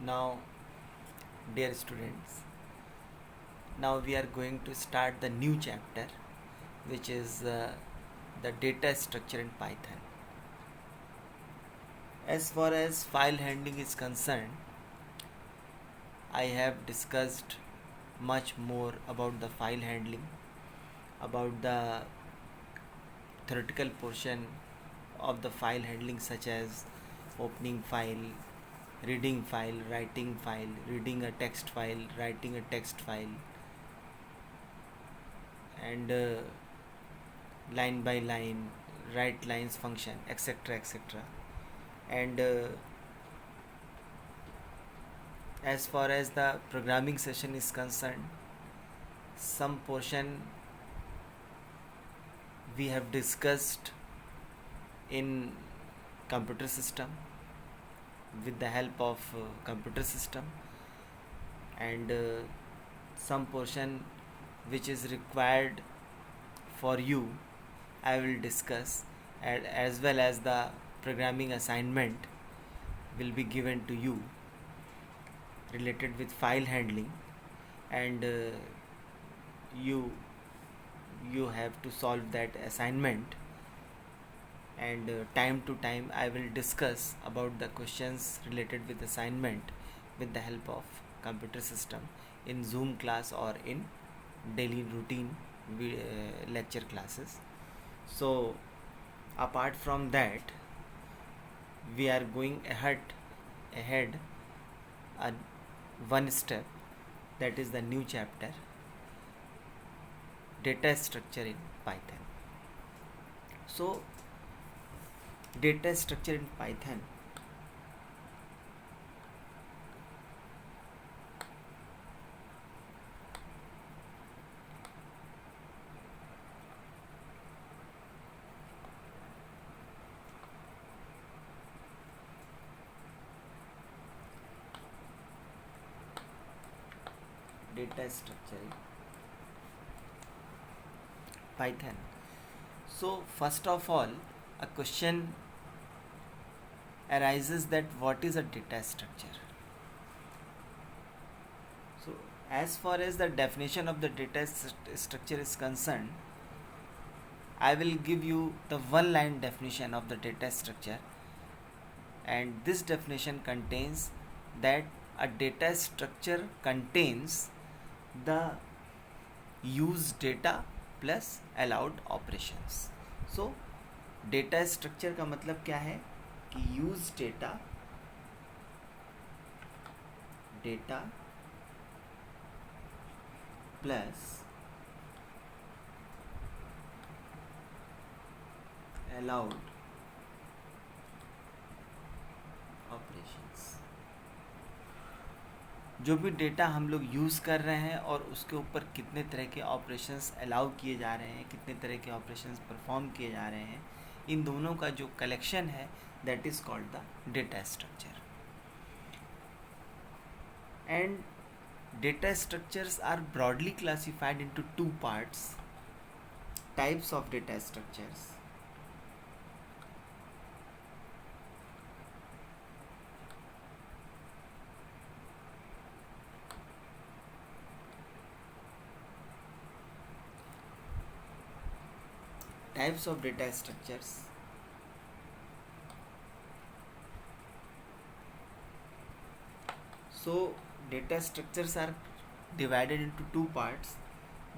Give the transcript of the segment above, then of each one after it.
Now, dear students, now we are going to start the new chapter, which is the data structure in Python. As far as file handling is concerned, I have discussed much more about the file handling, about the theoretical portion of the file handling, such as opening file, reading file, writing file, reading a text file, writing a text file, and line by line, write lines function, etc. etc. And as far as the programming session is concerned, some portion we have discussed in computer system with the help of computer system, and some portion which is required for you I will discuss, as well as the programming assignment will be given to you related with file handling, and you have to solve that assignment, and time to time I will discuss about the questions related with assignment with the help of computer system in Zoom class or in daily routine lecture classes. So apart from that, we are going ahead uh, one step, that is the new chapter, data structure in Python. So data structure in Python, data structure in Python. So first of all, a question arises that what is a data structure. So as far as the definition of the data structure is concerned, I will give you the one line definition of the data structure, and this definition contains that a data structure contains the used data plus allowed operations. So data structure का मतलब क्या है कि use data plus allowed operations. जो भी data हम लोग use कर रहे हैं और उसके ऊपर कितने तरह के ऑपरेशंस अलाउ किए जा रहे हैं, कितने तरह के ऑपरेशंस परफॉर्म किए जा रहे हैं, इन दोनों का जो कलेक्शन है, that is called the data structure. And data structures are broadly classified into two parts, types of data structures. Types of data structures. So data structures are divided into two parts.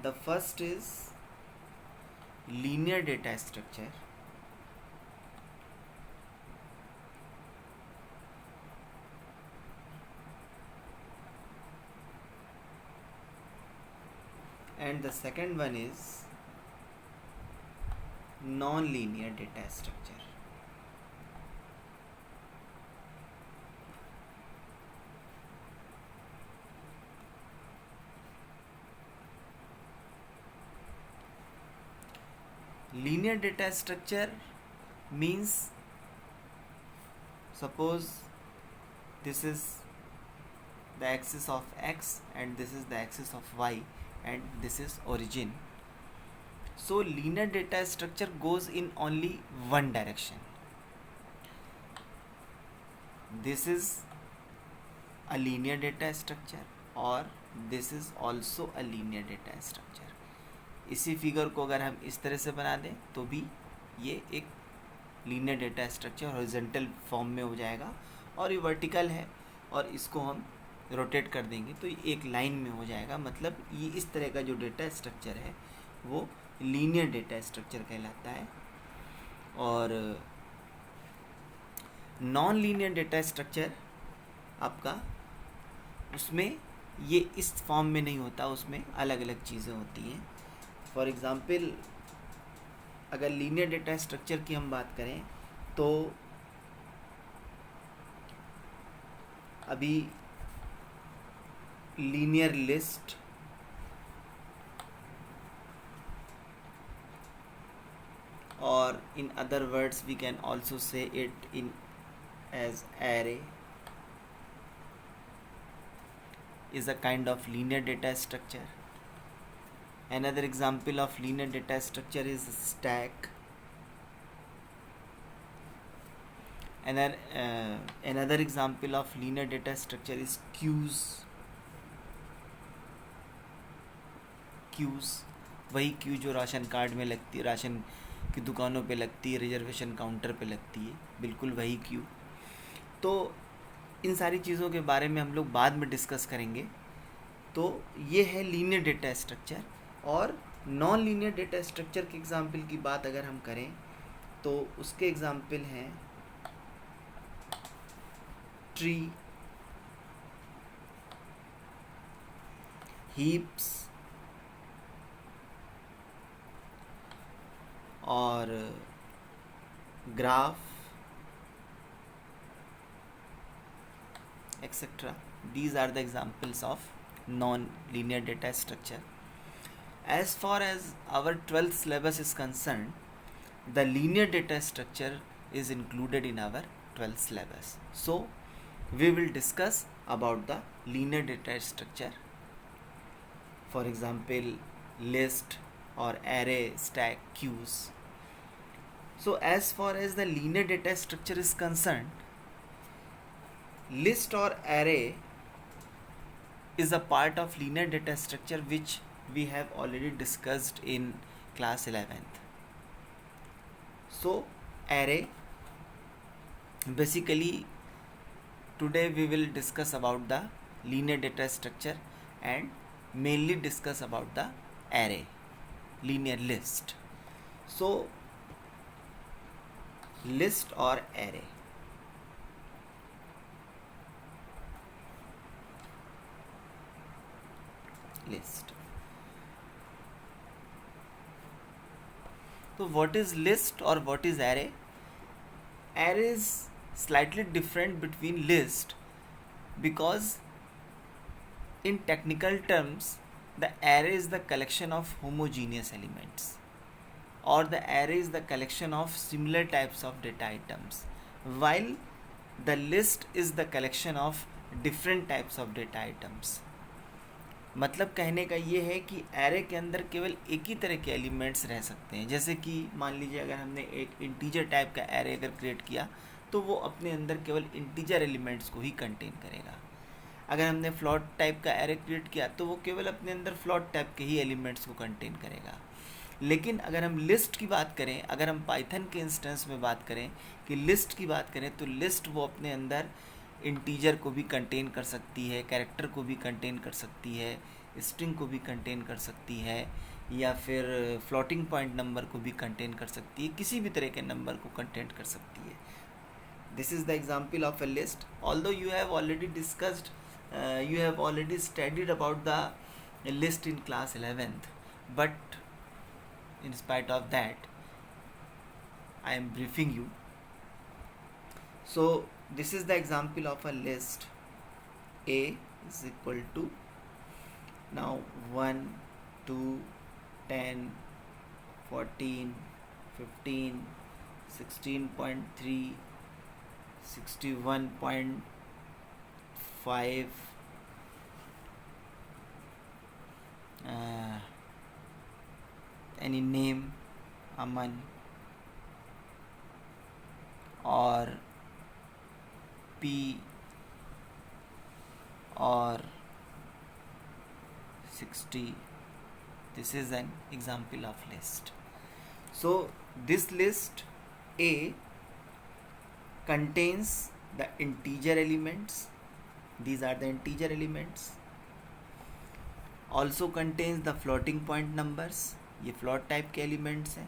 The first is linear data structure, and the second one is non-linear data structure. Linear data structure means, suppose this is the axis of x and this is the axis of y and this is origin. So linear data structure goes in only one direction. This is a linear data structure और this is also a linear data structure. इसी figure को अगर हम इस तरह से बना दें तो भी ये एक linear data structure horizontal form में हो जाएगा, और ये वर्टिकल है और इसको हम रोटेट कर देंगे तो ये एक लाइन में हो जाएगा. मतलब ये इस तरह का जो डेटा स्ट्रक्चर है वो लीनियर डेटा स्ट्रक्चर कहलाता है. और नॉन लीनियर डेटा स्ट्रक्चर आपका, उसमें ये इस फॉर्म में नहीं होता, उसमें अलग अलग चीज़ें होती हैं. फॉर एग्ज़ाम्पल अगर लीनियर डेटा स्ट्रक्चर की हम बात करें तो अभी लीनियर लिस्ट, और in other words we can also say it in as array, is a kind of linear data structure. Another example of linear data structure is stack. Another example of linear data structure is queues. वही Q जो ration card में लगती है, ration की दुकानों पे लगती है, रिजर्वेशन काउंटर पे लगती है, बिल्कुल वही क्यू. तो इन सारी चीज़ों के बारे में हम लोग बाद में डिस्कस करेंगे. तो ये है लीनियर डेटा स्ट्रक्चर. और नॉन लीनियर डेटा स्ट्रक्चर के एग्जाम्पल की बात अगर हम करें तो उसके एग्जाम्पल हैं ट्री, हीप्स और graph etc. These are the examples of non-linear data structure. As far as our 12th syllabus is concerned, the linear data structure is included in our 12th syllabus. So we will discuss about the linear data structure. For example, list or array, stack, queues. So as far as the linear data structure is concerned, list or array is a part of linear data structure which we have already discussed in class 11th. So array, basically today we will discuss about the linear data structure and mainly discuss about the array, linear list. So list or array. List. So what is list or what is array? Array is slightly different between list because in technical terms the array is the collection of homogeneous elements, or the array is the collection of similar types of data items, while the list is the collection of different types of data items. मतलब कहने का ये है कि array के अंदर केवल एक ही तरह के एलिमेंट्स रह सकते हैं. जैसे कि मान लीजिए अगर हमने एक इंटीजर टाइप का एरे अगर क्रिएट किया तो वो अपने अंदर केवल इंटीजर एलिमेंट्स को ही कंटेन करेगा. अगर हमने फ्लोट टाइप का एरे क्रिएट किया तो वो केवल अपने अंदर फ्लोट टाइप के ही एलिमेंट्स को कंटेन करेगा. लेकिन अगर हम लिस्ट की बात करें, अगर हम पाइथन के इंस्टेंस में बात करें कि लिस्ट की बात करें, तो लिस्ट वो अपने अंदर इंटीजर को भी कंटेन कर सकती है, कैरेक्टर को भी कंटेन कर सकती है, स्ट्रिंग को भी कंटेन कर सकती है, या फिर फ्लोटिंग पॉइंट नंबर को भी कंटेन कर सकती है, किसी भी तरह के नंबर को कंटेन कर सकती है. This is the example of a list. Although you have already discussed, you have already studied about the list in class 11th, but in spite of that I am briefing you. So this is the example of a list. A is equal to, now 1 2 10 14 15 16.3 61.5. Any name, Aman, or P or 60. This is an example of list. So this list A contains the integer elements. These are the integer elements. Also contains the floating point numbers. ये float type के elements हैं.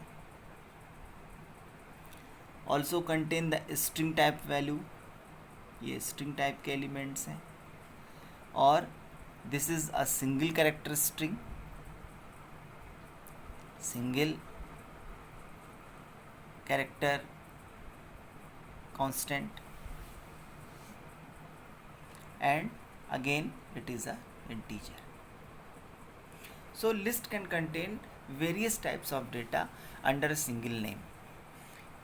Also contain the string type value. ये string type के elements हैं. और this is a single character string. Single character constant, and again it is a integer. So list can contain various types of data under a single name.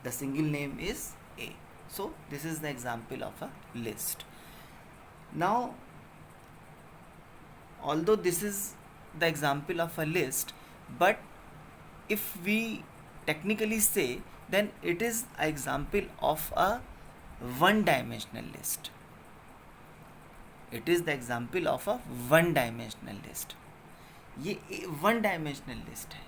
The single name is A. So this is the example of a list. Now, although this is the example of a list, but if we technically say, then it is an example of a one-dimensional list. It is the example of a one-dimensional list. ये one dimensional list है.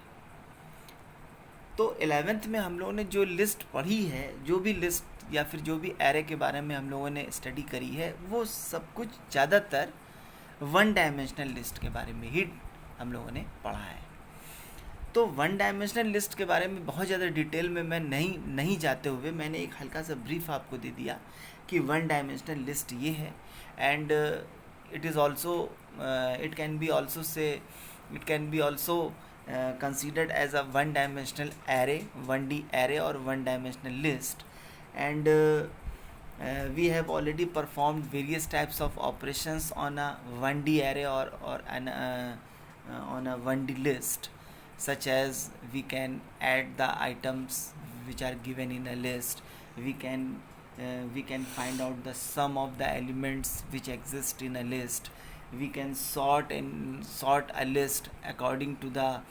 तो 11th में हम लोगों ने जो list पढ़ी है, जो भी लिस्ट या फिर जो भी एरे के बारे में हम लोगों ने स्टडी करी है, वो सब कुछ ज़्यादातर वन डायमेंशनल लिस्ट के बारे में ही हम लोगों ने पढ़ा है. तो वन डायमेंशनल लिस्ट के बारे में बहुत ज़्यादा डिटेल में मैं नहीं जाते हुए मैंने एक हल्का सा ब्रीफ आपको दे दिया कि वन डायमेंशनल लिस्ट ये है. And it is also it can be also considered as a one dimensional array, 1D array or one dimensional list. And we have already performed various types of operations on a 1D array or on a 1D list, such as we can add the items which are given in a list. We can find out the sum of the elements which exist in a list. We can sort a list according to the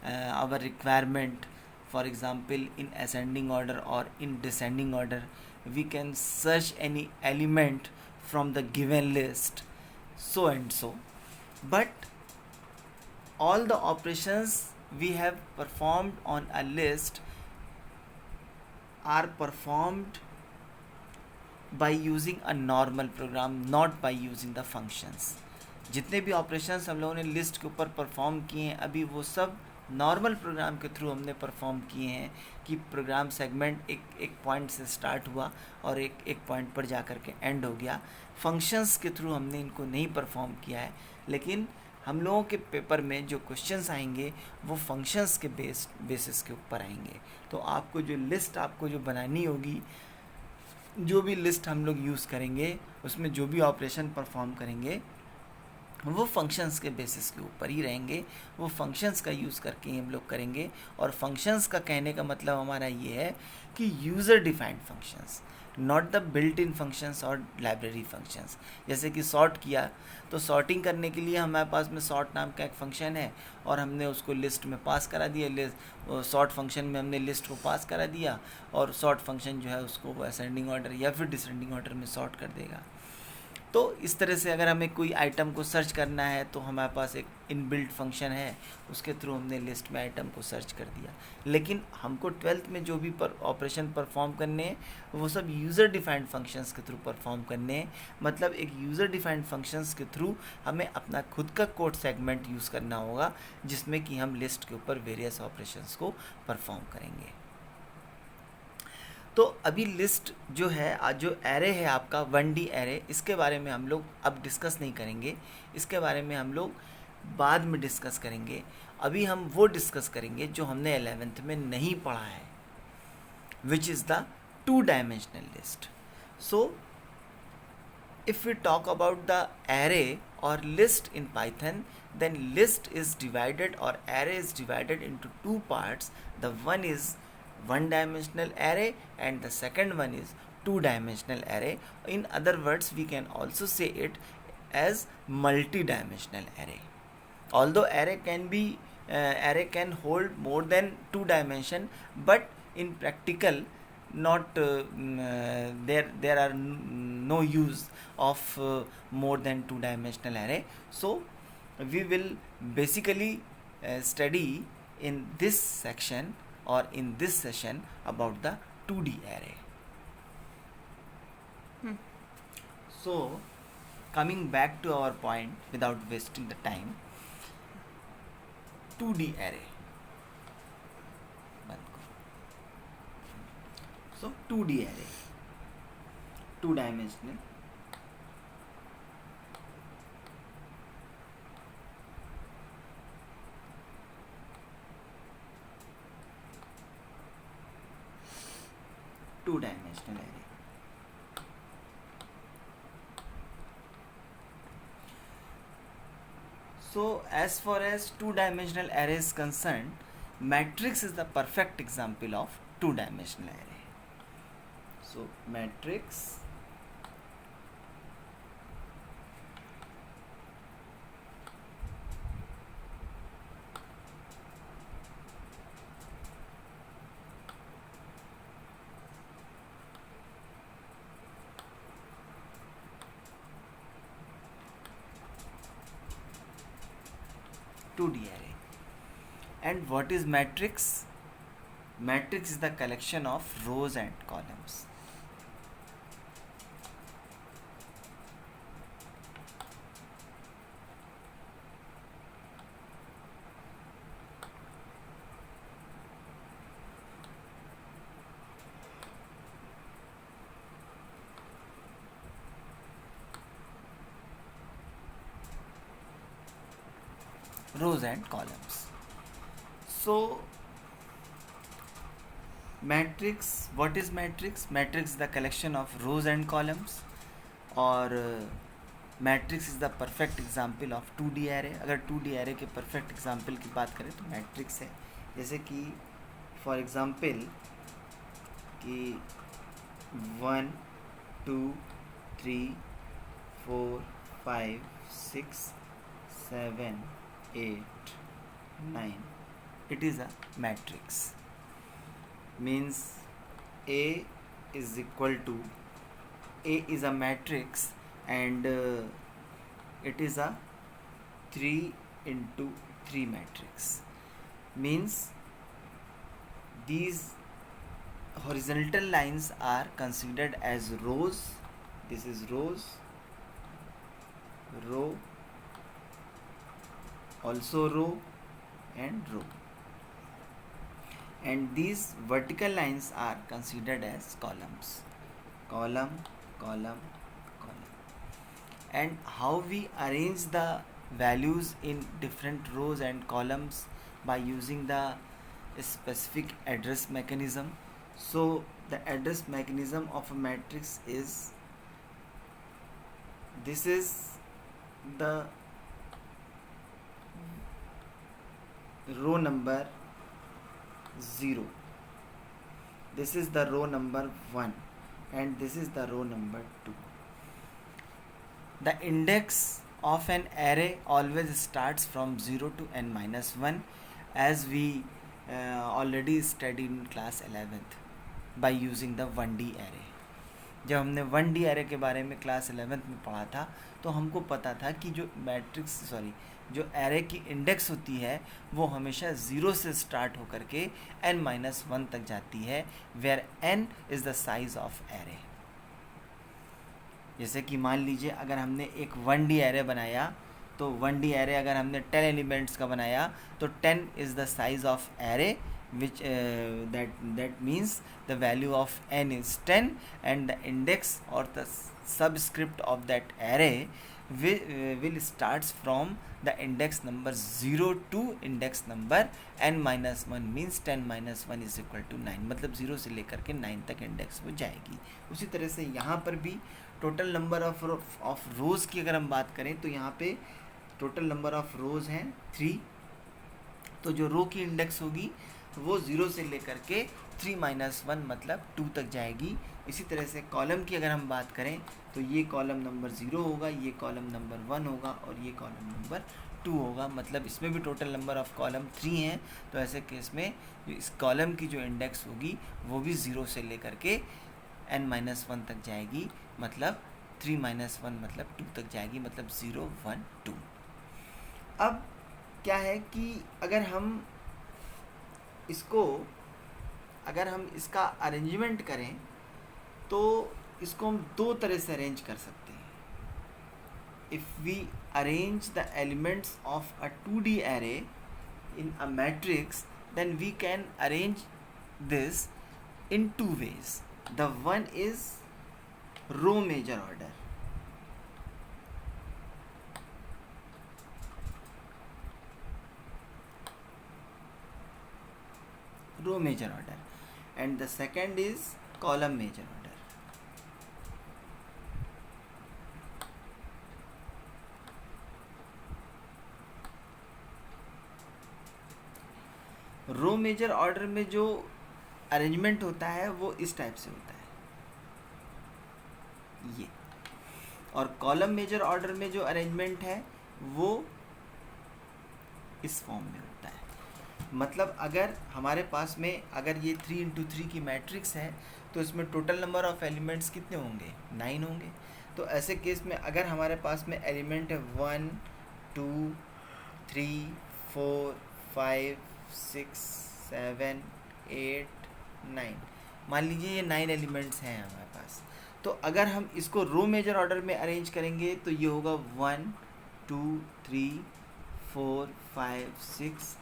our requirement. For example, in ascending order or in descending order. We can search any element from the given list, so and so. But all the operations we have performed on a list are performed by using a normal program, not by using the functions. जितने भी operations हम लोगों ने list के ऊपर perform किए हैं, अभी वो सब नॉर्मल प्रोग्राम के थ्रू हमने परफॉर्म किए हैं कि प्रोग्राम सेगमेंट एक पॉइंट से स्टार्ट हुआ और एक पॉइंट पर जा कर के एंड हो गया. फंक्शंस के थ्रू हमने इनको नहीं परफॉर्म किया है. लेकिन हम लोगों के पेपर में जो क्वेश्चंस आएंगे वो फंक्शंस के बेसिस के ऊपर आएंगे. तो आपको जो लिस्ट आपको जो बनानी होगी, जो भी लिस्ट हम लोग यूज़ करेंगे, उसमें जो भी ऑपरेशन परफॉर्म करेंगे वो फंक्शंस के बेसिस के ऊपर ही रहेंगे. वो फंक्शंस का यूज़ करके ही हम लोग करेंगे. और फंक्शंस का कहने का मतलब हमारा ये है कि user defined functions, not the built in functions और लाइब्रेरी फंक्शंस. जैसे कि सॉर्ट किया, तो सॉर्टिंग करने के लिए हमारे पास में सॉर्ट नाम का एक फंक्शन है और हमने उसको लिस्ट में पास करा दिया. सॉर्ट फंक्शन में हमने लिस्ट को पास करा दिया और सॉर्ट फंक्शन जो है उसको असेंडिंग ऑर्डर या फिर डिसेंडिंग ऑर्डर में सॉर्ट कर देगा. तो इस तरह से अगर हमें कोई आइटम को सर्च करना है तो हमारे पास एक इनबिल्ट फंक्शन है, उसके थ्रू हमने लिस्ट में आइटम को सर्च कर दिया. लेकिन हमको 12th में जो भी ऑपरेशन परफॉर्म करने हैं वो सब यूज़र डिफाइंड फंक्शंस के थ्रू परफॉर्म करने हैं. मतलब एक यूज़र डिफाइंड फंक्शंस के थ्रू हमें अपना खुद का कोड सेगमेंट यूज़ करना होगा, जिसमें कि हम लिस्ट के ऊपर वेरियस ऑपरेशंस को परफॉर्म करेंगे. तो अभी लिस्ट जो है, जो एरे है आपका 1D एरे, इसके बारे में हम लोग अब डिस्कस नहीं करेंगे. इसके बारे में हम लोग बाद में डिस्कस करेंगे. अभी हम वो डिस्कस करेंगे जो हमने 11th में नहीं पढ़ा है, which is the 2 dimensional list. So if we talk about the array or list in Python, then list is divided or array is divided into 2 parts. The one is one dimensional array and the second one is 2 dimensional array. In other words, we can also say it as multi-dimensional array. Although array can hold more than 2 dimension, but in practical not there are no use of more than two dimensional array. So we will basically study in this section or in this session about the 2D array. So coming back to our point without wasting the time, 2D array. So 2D array, two dimensional array. So as far as two-dimensional array is concerned, matrix is the perfect example of two-dimensional array. So matrix array. And what is matrix? Matrix is the collection of rows and columns. Rows and columns. So matrix, what is matrix? Matrix is the collection of rows and columns, और matrix is the perfect example of 2D array. अगर 2D array के perfect example की बात करें तो matrix है. जैसे कि फॉर एग्जाम्पल कि 1 2 3 4 5 6 7 8 9, it is a matrix. Means A is equal to, A is a matrix and it is a 3 into 3 matrix. Means these horizontal lines are considered as rows. This is rows, row, also row and row, and these vertical lines are considered as columns. Column, column, column. And how we arrange the values in different rows and columns? By using the specific address mechanism. So the address mechanism of a matrix is, this is the row number 0, this is the row number 1, and this is the row number 2. The index of an array always starts from 0 to n minus 1, as we already studied in class 11th by using the 1D array. जब हमने 1D array के बारे में class 11th में पढ़ा था तो हमको पता था कि जो एरे की इंडेक्स होती है वो हमेशा 0 से स्टार्ट होकर के n-1 तक जाती है, where n is the size of array. जैसे कि मान लीजिए अगर हमने एक 1D एरे बनाया तो 1D एरे अगर हमने 10 एलिमेंट्स का बनाया तो 10 is the size of array, which that means the value of n is 10 and the index or the subscript of that array will starts from the index number 0 to index number n-1, means 10-1 is equal to 9. मतलब 0 से लेकर के 9 तक index वो जाएगी. उसी तरह से यहाँ पर भी टोटल नंबर ऑफ रोज़ की अगर हम बात करें तो यहाँ पे टोटल नंबर ऑफ रोज़ हैं 3. तो जो रो की इंडेक्स होगी वो 0 से लेकर के 3 माइनस 1 मतलब 2 तक जाएगी। इसी तरह से कॉलम की अगर हम बात करें तो ये कॉलम नंबर 0 होगा, ये कॉलम नंबर 1 होगा और ये कॉलम नंबर 2 होगा। मतलब इसमें भी टोटल नंबर ऑफ कॉलम 3 हैं। तो ऐसे केस में इस कॉलम की जो इंडेक्स होगी वो भी 0 से लेकर के n-1 तक जाएगी। मतलब 3 माइनस 1 मतलब 2 तक जाएगी, मतलब 0 1 2। अब क्या है कि अगर हम इसका अरेंजमेंट करें तो इसको हम दो तरह से अरेंज कर सकते हैं। If we arrange the elements of a 2D array in a matrix, then we can arrange this in two ways. The one is row major order. Row major order, and the second is column major order. Row major order में जो arrangement होता है वो इस type से होता है ये, और कॉलम मेजर ऑर्डर में जो अरेंजमेंट है वो इस फॉर्म में होता है। मतलब अगर हमारे पास में अगर ये 3 इंटू 3 की मैट्रिक्स है तो इसमें टोटल नंबर ऑफ एलिमेंट्स कितने होंगे? 9 होंगे। तो ऐसे केस में अगर हमारे पास में एलिमेंट है 1 2 3 4 5 6 7 8 9, मान लीजिए ये 9 एलिमेंट्स हैं हमारे पास। तो अगर हम इसको रो मेजर ऑर्डर में अरेंज करेंगे तो ये होगा 1 2 3 4 5 6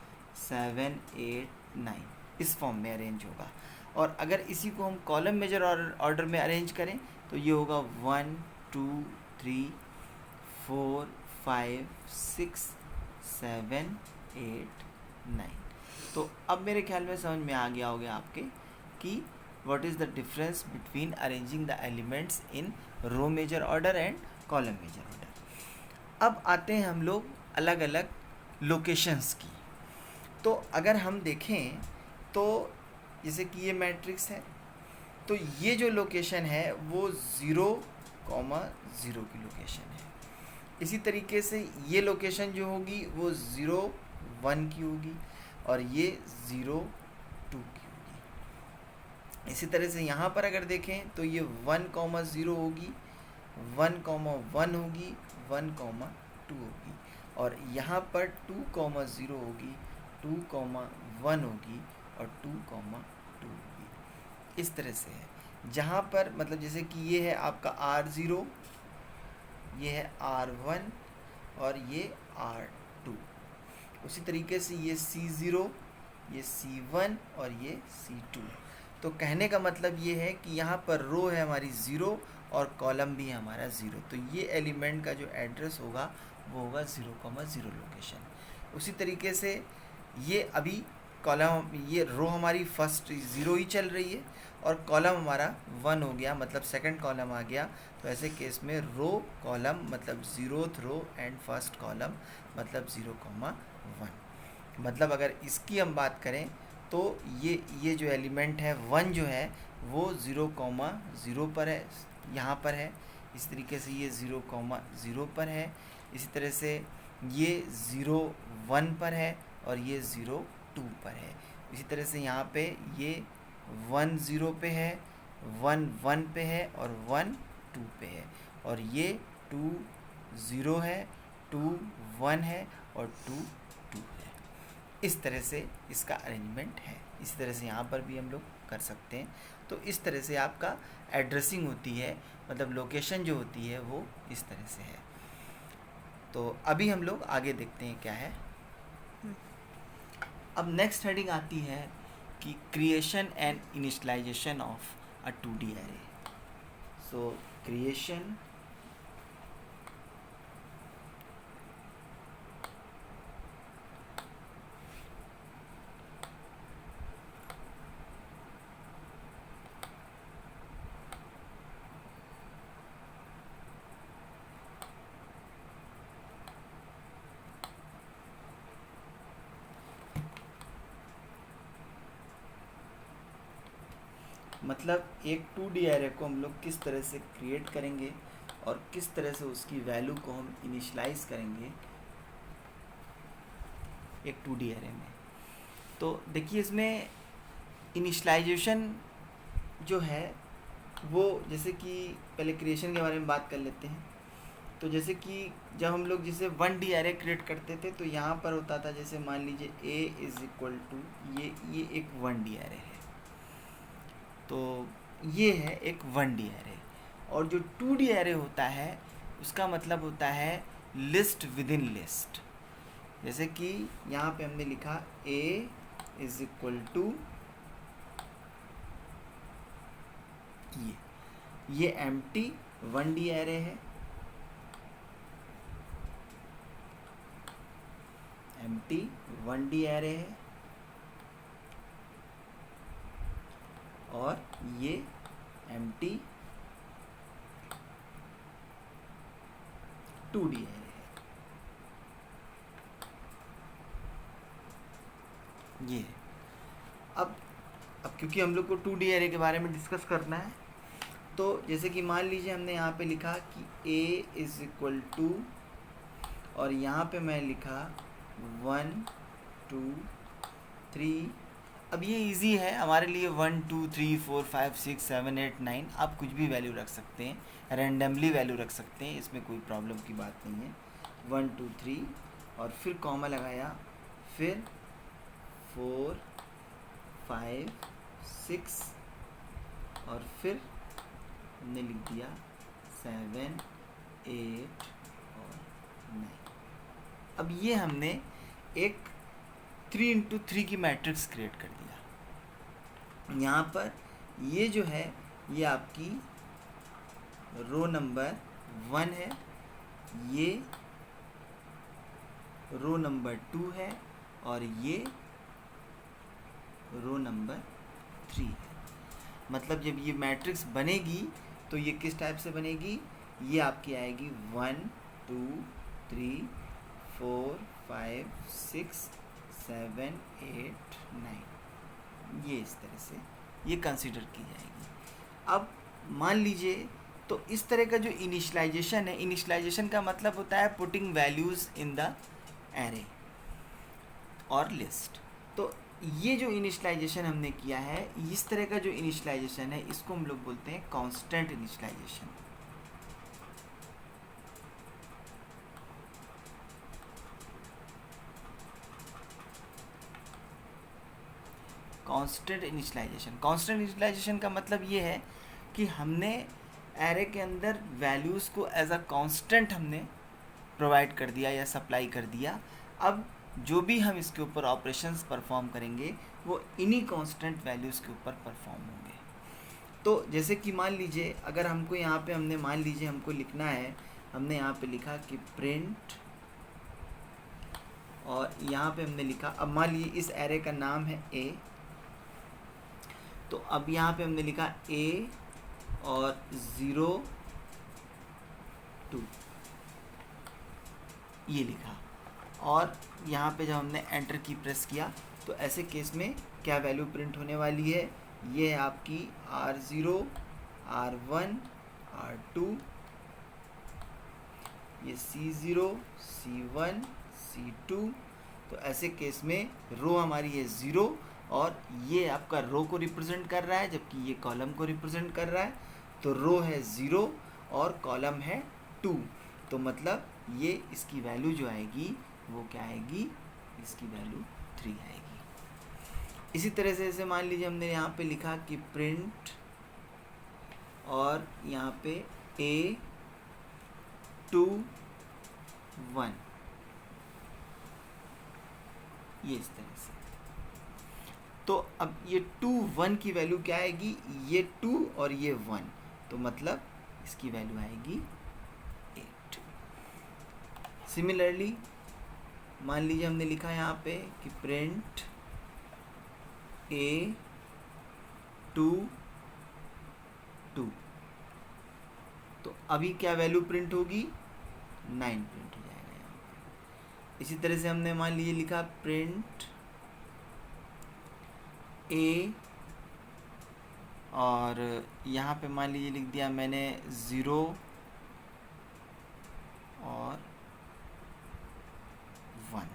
7 8 9, इस फॉर्म में अरेंज होगा। और अगर इसी को हम कॉलम मेजर ऑर्डर में अरेंज करें तो ये होगा 1 2 3 4 5 6 7 8 9। तो अब मेरे ख्याल में समझ में आ गया होगा आपके कि what is the difference between arranging the elements in row major order and column major order. अब आते हैं हम लोग अलग अलग लोकेशंस की। तो अगर हम देखें तो जैसे कि ये मैट्रिक्स है, तो ये जो लोकेशन है वो 0, 0 की लोकेशन है। इसी तरीके से ये लोकेशन जो होगी वो 0 1 की होगी और ये 0 2 की होगी। इसी तरह से यहाँ पर अगर देखें तो ये 1, 0 होगी, 1, 1 होगी, 1, 2 होगी, और यहाँ पर 2, 0 होगी, 2, 1 होगी और 2, 2 होगी। इस तरह से है। जहाँ पर मतलब जैसे कि ये है आपका R0, ये है R1 और ये R2। उसी तरीके से ये C0, ये C1 और ये C2। तो कहने का मतलब ये है कि यहाँ पर रो है हमारी 0 और कॉलम भी है हमारा 0। तो ये एलिमेंट का जो एड्रेस होगा वो होगा 0, 0 लोकेशन। उसी तरीके से ये अभी कॉलम, ये रो हमारी फर्स्ट 0 ही चल रही है और कॉलम हमारा 1 हो गया, मतलब सेकंड कॉलम आ गया। तो ऐसे केस में रो कॉलम मतलब 0th row and first column मतलब 0, 1। मतलब अगर इसकी हम बात करें तो ये जो एलिमेंट है 1 जो है वो 0, 0 पर है, यहाँ पर है। इस तरीके से ये 0, 0 पर है। इसी तरह से ये 0 1 पर है और ये 0 2 पर है। इसी तरह से यहाँ पे ये 1 0 पे है, 1 1 पे है और 1 2 पे है, और ये 2 0 है, 2 1 है और 2 2 है। इस तरह से इसका अरेंजमेंट है। इसी तरह से यहाँ पर भी हम लोग कर सकते हैं। तो इस तरह से आपका एड्रेसिंग होती है, मतलब लोकेशन जो होती है वो इस तरह से है। तो अभी हम लोग आगे देखते हैं क्या है। अब नेक्स्ट हेडिंग आती है कि creation and initialization of a 2D array. So creation मतलब एक 2D एरे को हम लोग किस तरह से क्रिएट करेंगे और किस तरह से उसकी वैल्यू को हम इनिशलाइज करेंगे एक 2D एरे में। तो देखिए इसमें इनिशलाइजेशन जो है वो, जैसे कि पहले क्रिएशन के बारे में बात कर लेते हैं। तो जैसे कि जब हम लोग जैसे 1D एरे क्रिएट करते थे तो यहाँ पर होता था, जैसे मान लीजिए a इज़ इक्वल टू ये एक 1D एरे है, तो ये है एक 1D एरे। और जो 2D एरे होता है उसका मतलब होता है लिस्ट विद इन लिस्ट। जैसे कि यहाँ पे हमने लिखा a इज़ इक्वल टू ये एम्प्टी 1D एरे है, एम्प्टी 1D एरे है, और ये एम्प्टी 2D एरे है। ये अब क्योंकि हम लोग को 2D एरे के बारे में डिस्कस करना है, तो जैसे कि मान लीजिए हमने यहाँ पे लिखा कि a इज़ इक्वल टू, और यहाँ पे मैं लिखा 1 2 3। अब ये इजी है हमारे लिए, 1 2 3 4 5 6 7 8 9, आप कुछ भी वैल्यू रख सकते हैं, रैंडमली वैल्यू रख सकते हैं, इसमें कोई प्रॉब्लम की बात नहीं है। 1 2 3 और फिर कॉमा लगाया, फिर 4 5 6 और फिर हमने लिख दिया 7 8 और 9। अब ये हमने एक 3 इंटू 3 की मैट्रिक्स क्रिएट कर दिया। यहाँ पर ये जो है ये आपकी रो नंबर 1 है, ये रो नंबर 2 है, और ये रो नंबर 3 है। मतलब जब ये मैट्रिक्स बनेगी तो ये किस टाइप से बनेगी, ये आपकी आएगी 1 2 3 4 5 6 7 8 9, ये इस तरह से ये कंसीडर की जाएगी। अब मान लीजिए, तो इस तरह का जो इनिशियलाइजेशन है, इनिशियलाइजेशन का मतलब होता है putting values in the array और लिस्ट। तो ये जो इनिशियलाइजेशन हमने किया है, इस तरह का जो इनिशियलाइजेशन है, इसको हम लोग बोलते हैं कांस्टेंट इनिशियलाइजेशन। कांस्टेंट इनिशियलाइजेशन का मतलब ये है कि हमने एरे के अंदर वैल्यूज़ को एज अ कांस्टेंट हमने प्रोवाइड कर दिया या सप्लाई कर दिया। अब जो भी हम इसके ऊपर ऑपरेशंस परफॉर्म करेंगे वो इन्हीं कांस्टेंट वैल्यूज़ के ऊपर परफॉर्म होंगे। तो जैसे कि मान लीजिए अगर हमको यहाँ पे हमने मान लीजिए हमको लिखना है, हमने यहाँ पे लिखा कि प्रिंट, और यहाँ पे हमने लिखा, अब मान लीजिए इस एरे का नाम है a, तो अब यहाँ पे हमने लिखा a और 0 2 ये लिखा, और यहाँ पे जब हमने एंटर की प्रेस किया तो ऐसे केस में क्या वैल्यू प्रिंट होने वाली है, ये है आपकी R0 R1 R2, ये C0 C1 C2। तो ऐसे केस में रो हमारी है 0 और ये आपका रो को रिप्रेजेंट कर रहा है, जबकि ये कॉलम को रिप्रेजेंट कर रहा है। तो रो है 0 और कॉलम है 2, तो मतलब ये इसकी वैल्यू जो आएगी वो क्या आएगी, इसकी वैल्यू 3 आएगी। इसी तरह से जैसे मान लीजिए हमने यहाँ पे लिखा कि प्रिंट, और यहाँ पे A 2 1, ये इस तरह से। तो अब ये 2 1 की वैल्यू क्या आएगी, ये 2 और ये 1, तो मतलब इसकी वैल्यू आएगी 8। सिमिलरली मान लीजिए हमने लिखा यहाँ पे कि प्रिंट A 2 2, तो अभी क्या वैल्यू प्रिंट होगी, 9 प्रिंट हो जाएगा यहाँ पे। इसी तरह से हमने मान लीजिए लिखा प्रिंट A और यहाँ पे मान लीजिए लिख दिया मैंने 0 और 1,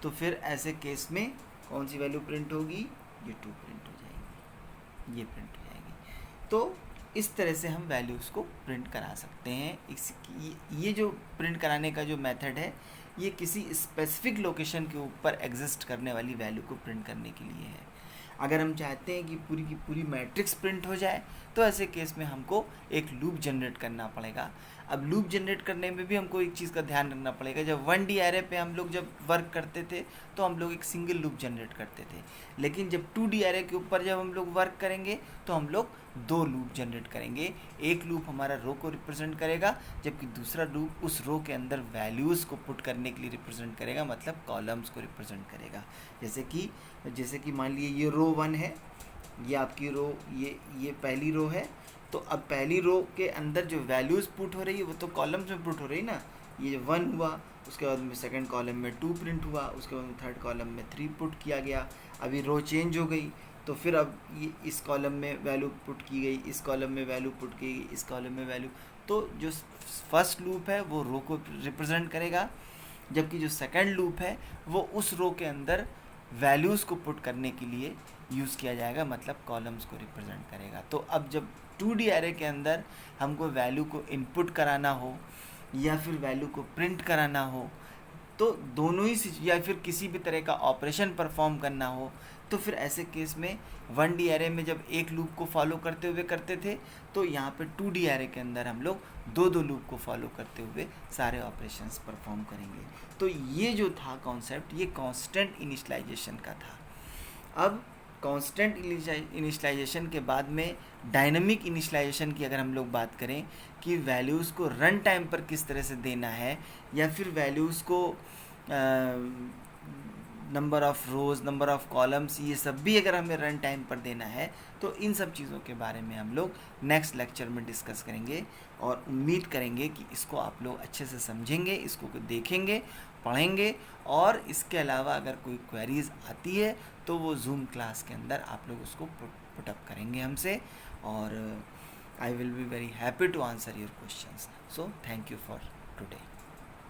तो फिर ऐसे केस में कौन सी वैल्यू प्रिंट होगी, ये 2 प्रिंट हो जाएगी, ये प्रिंट हो जाएगी। तो इस तरह से हम वैल्यूज़ को प्रिंट करा सकते हैं। ये जो प्रिंट कराने का जो मेथड है ये किसी स्पेसिफिक लोकेशन के ऊपर एग्जिस्ट करने वाली वैल्यू को प्रिंट करने के लिए है। अगर हम चाहते हैं कि पूरी की पूरी मैट्रिक्स प्रिंट हो जाए तो ऐसे केस में हमको एक लूप जनरेट करना पड़ेगा। अब लूप जनरेट करने में भी हमको एक चीज़ का ध्यान रखना पड़ेगा। जब 1D एरे पे हम लोग जब वर्क करते थे तो हम लोग एक सिंगल लूप जनरेट करते थे, लेकिन जब 2D एरे के ऊपर जब हम लोग वर्क करेंगे तो हम लोग 2 लूप जनरेट करेंगे। एक लूप हमारा रो को रिप्रेजेंट करेगा, जबकि दूसरा लूप उस रो के अंदर वैल्यूज़ को पुट करने के लिए रिप्रेजेंट करेगा, मतलब कॉलम्स को रिप्रेजेंट करेगा। जैसे कि मान लीजिए ये रो 1 है, ये आपकी रो, ये पहली रो है। तो अब पहली रो के अंदर जो वैल्यूज़ पुट हो रही है वो तो कॉलम्स में पुट हो रही ना। ये 1 हुआ, उसके बाद में सेकंड कॉलम में 2 प्रिंट हुआ, उसके बाद में थर्ड कॉलम में 3 पुट किया गया। अभी रो चेंज हो गई तो फिर अब ये इस कॉलम में वैल्यू पुट की गई, इस कॉलम में वैल्यू पुट की गई, इस कॉलम में वैल्यू। तो जो फर्स्ट लूप है वो रो को रिप्रेजेंट करेगा, जबकि जो सेकंड लूप है वो उस रो के अंदर वैल्यूज़ को पुट करने के लिए यूज़ किया जाएगा, मतलब कॉलम्स को रिप्रेजेंट करेगा। तो अब जब 2D एरे के अंदर हमको वैल्यू को इनपुट कराना हो या फिर वैल्यू को प्रिंट कराना हो, तो दोनों ही, या फिर किसी भी तरह का ऑपरेशन परफॉर्म करना हो, तो फिर ऐसे केस में 1D एरे में जब एक लूप को फॉलो करते हुए करते थे, तो यहाँ पे 2D एरे के अंदर हम लोग 2 लूप को फॉलो करते हुए सारे ऑपरेशंस परफॉर्म करेंगे। तो ये जो था कॉन्सेप्ट, ये कांस्टेंट इनिशियलाइजेशन का था। अब कांस्टेंट इनिशियलाइजेशन के बाद में डायनामिक इनिशियलाइजेशन की अगर हम लोग बात करें कि वैल्यूज़ को रन टाइम पर किस तरह से देना है, या फिर वैल्यूज़ को number of rows, number of columns, ये सब भी अगर हमें रन टाइम पर देना है, तो इन सब चीज़ों के बारे में हम लोग नेक्स्ट लेक्चर में डिस्कस करेंगे। और उम्मीद करेंगे कि इसको आप लोग अच्छे से समझेंगे, इसको देखेंगे, पढ़ेंगे। और इसके अलावा अगर कोई क्वेरीज आती है तो वो जूम क्लास के अंदर आप लोग उसको पुटअप करेंगे हमसे, और I will be very happy to answer your questions. So thank you for today.